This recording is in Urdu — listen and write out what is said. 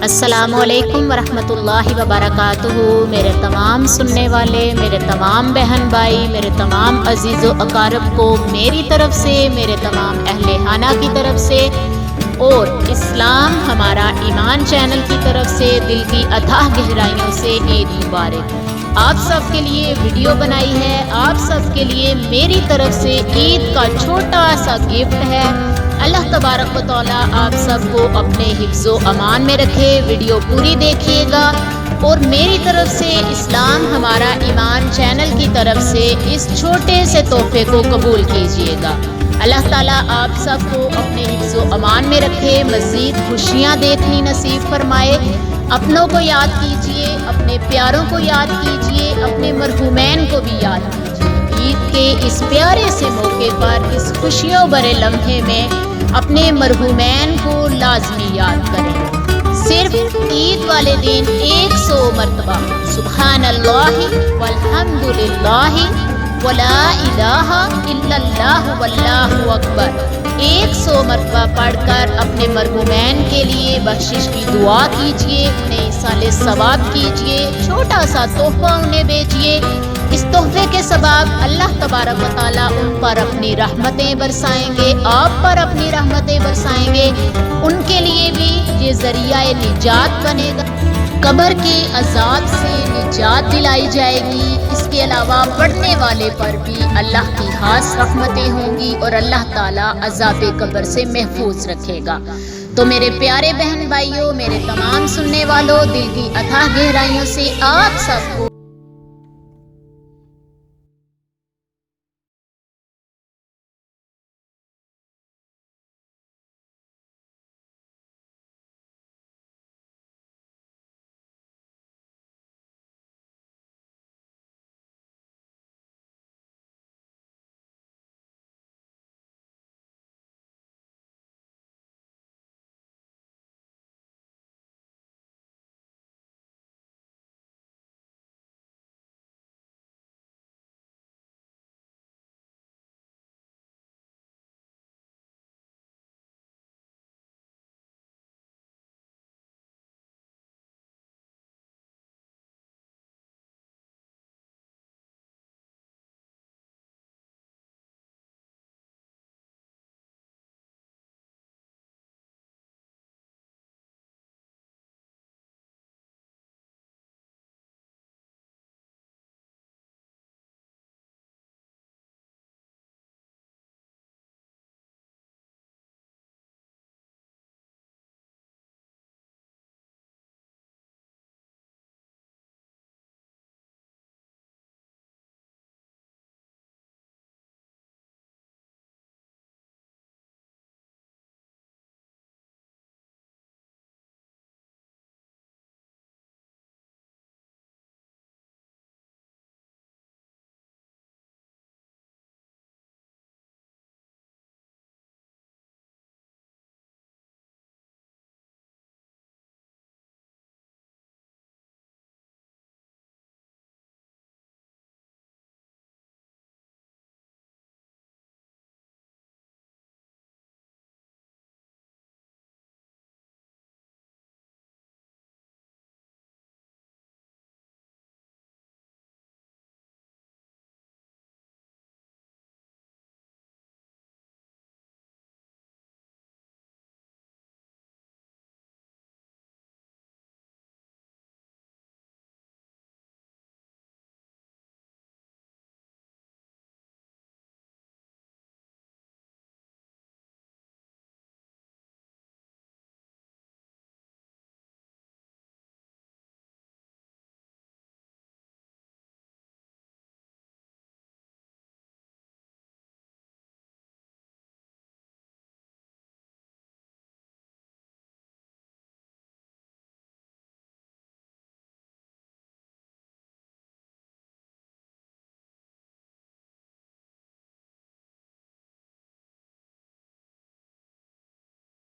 السلام علیکم ورحمۃ اللہ وبرکاتہ۔ میرے تمام سننے والے، میرے تمام بہن بھائی، میرے تمام عزیز و اقارب کو میری طرف سے، میرے تمام اہل خانہ کی طرف سے اور اسلام ہمارا ایمان چینل کی طرف سے دل کی اتھاہ گہرائیوں سے عید مبارک۔ آپ سب کے لیے ویڈیو بنائی ہے، آپ سب کے لیے میری طرف سے عید کا چھوٹا سا گفٹ ہے۔ اللہ تبارک و تعالیٰ آپ سب کو اپنے حفظ و امان میں رکھے۔ ویڈیو پوری دیکھیے گا اور میری طرف سے اسلام ہمارا ایمان چینل کی طرف سے اس چھوٹے سے تحفے کو قبول کیجیے گا۔ اللہ تعالیٰ آپ سب کو اپنے حفظ و امان میں رکھے، مزید خوشیاں دیکھنی نصیب فرمائے۔ اپنوں کو یاد کیجیے، اپنے پیاروں کو یاد کیجیے، اپنے مرحومین کو بھی یاد کیجیے۔ عید کے اس پیارے سے موقع پر، اس خوشیوں بھرے لمحے میں اپنے مرحومین کو لازمی یاد کریں۔ صرف عید والے دن 100 مرتبہ سبحان اللہ والحمد للہ ولا الہ الا اللہ واللہ اکبر 100 مرتبہ پڑھ کر اپنے مرحومین کے لیے بخشش کی دعا کیجیے، انہیں ایصال ثواب کیجیے، چھوٹا سا تحفہ انہیں بھیجیے۔ اس تحفے کے سبب اللہ تبارک و تعالیٰ ان پر اپنی رحمتیں برسائیں گے، آپ پر اپنی رحمتیں برسائیں گے، ان کے لیے بھی یہ ذریعہ نجات بنے گا، قبر کے عذاب سے نجات دلائی جائے گی۔ اس کے علاوہ پڑھنے والے پر بھی اللہ کی خاص رحمتیں ہوں گی اور اللہ تعالیٰ عذاب قبر سے محفوظ رکھے گا۔ تو میرے پیارے بہن بھائیوں، میرے تمام سننے والوں، دل کی اتھاہ گہرائیوں سے آپ سب کو